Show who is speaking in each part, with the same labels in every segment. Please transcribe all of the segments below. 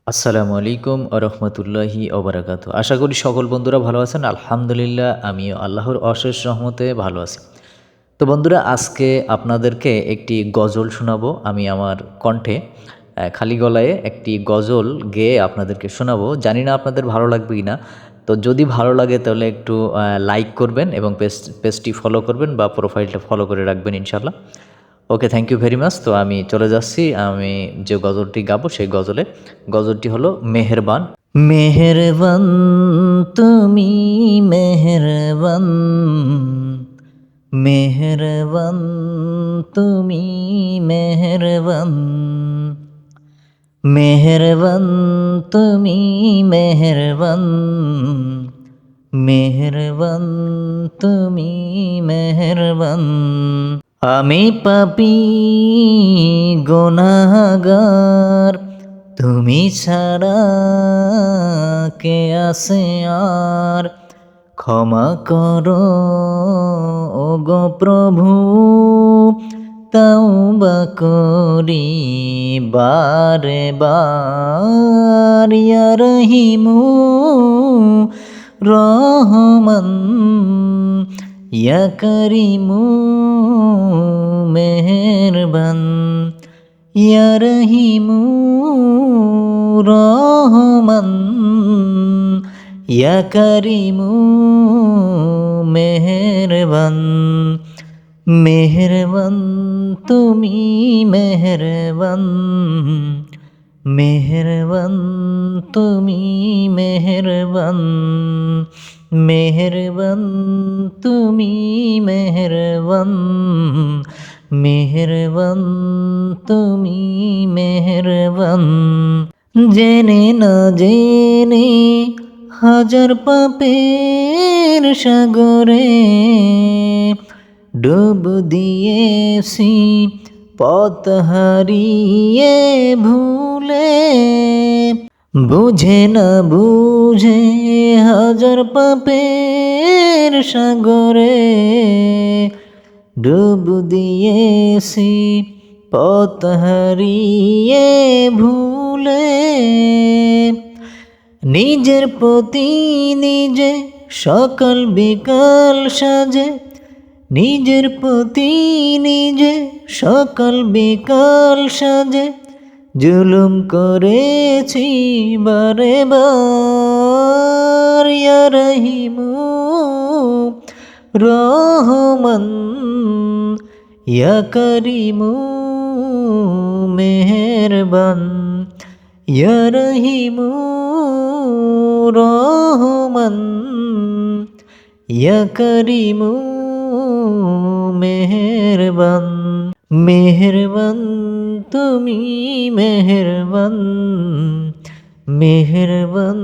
Speaker 1: আসসালামু আলাইকুম আরহামতুল্লাহি ওবরাকাতু। আশা করি সকল বন্ধুরা ভালো আছেন। আলহামদুলিল্লাহ আমিও আল্লাহর অশেষ রহমতে ভালো আছি। তো বন্ধুরা, আজকে আপনাদেরকে একটি গজল শোনাবো। আমি আমার কণ্ঠে খালি গলায় একটি গজল গেয়ে আপনাদেরকে শোনাবো। জানি না আপনাদের ভালো লাগবে কি না। তো যদি ভালো লাগে তাহলে একটু লাইক করবেন এবং পেজটি ফলো করবেন বা প্রোফাইলটা ফলো করে রাখবেন ইনশাল্লাহ। ওকে, থ্যাংক ইউ ভেরি মাচ। তো আমি চলে যাচ্ছি। আমি যে গজলটি গাবো সেই গজলটি হলো মেহেরবান। মেহেরবান, তুমি মেহেরবান, মেহেরবান, তুমি মেহেরবান, মেহেরবান, তুমি মেহেরবান, মেহেরবান, তুমি মেহেরবান। আমি পাপী গুনাহগার, তুমি ছাড়া কে আছে আর। ক্ষমা করো ওগো প্রভু, তাওবা করি বারে বার। ইয়া রহিমু রহমান, ইয়া করিমু মেহেরবান, ইয়া রহিমু রহমান, ইয়া করিমু মেহেরবান। মেহেরবান, তুমি মেহেরবান, মেহেরবান, তুমি মেহেরবান, মেহেরবান, তুমি মেহেরবান, মেহেরবান, তুমি মেহেরবান। জেনে না জেনে হাজার পাপের সাগরে ডুব দিয়েছি, পথ হারিয়ে ভুলে। বুঝে না বুঝে হাজার পাপের সাগরে ডুব দিয়েছি, পথ হারিয়ে ভুলে। নিজের প্রতি নিজে সকাল বিকাল সাজে, নিজের প্রতি নিজে সকাল বিকাল সাজে জুলুম করেছি বারে বার। ইয়া রহিমু রহমান, ইয়া করিমু মেহেরবান, ইয়া রহিমু রহমান, ইয়া করিমু মেহেরবান। মেহেরবান, তুমি মেহেরবান, মেহেরবান,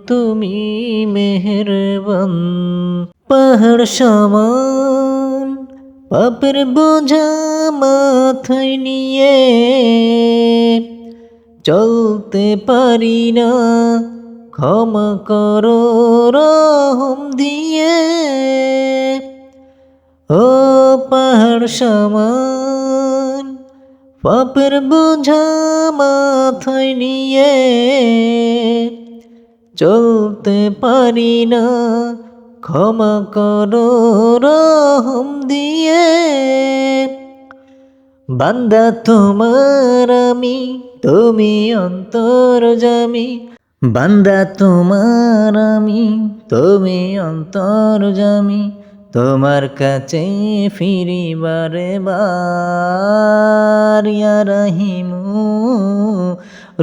Speaker 1: তুমি মেহেরবান। পাহাড় সমান পাপের বোঝা মাথায় নিয়ে চলতে পারি না, ক্ষমা করো রহম দিয়ে। ও পাহাড় সমান পাপের বোঝা মাথায় নিয়ে চলতে পারি না, ক্ষমা করো রহম দিয়ে। বান্দা তোমার আমি, তুমি অন্তর্যামী। বান্দা তোমার আমি, তুমি অন্তর্যামী। তোমার কাছে ফিরি বারে বার। ইয়া রহিমু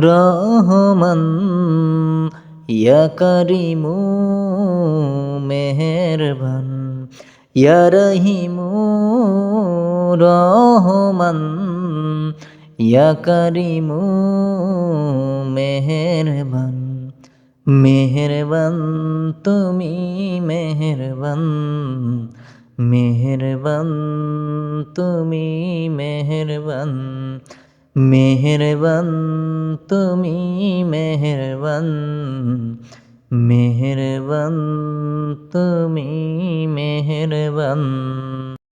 Speaker 1: রহমান, ইয়া করিমু মেহেরবান, ইয়া রহিমু রহমান, ইয়া করিমু মেহেরবান। মেহেরবান, তুমি মেহেরবান, মেহেরবান, তুমি মেহেরবান, মেহেরবান, তুমি মেহেরবান, মেহেরবান, তুমি মেহেরবান।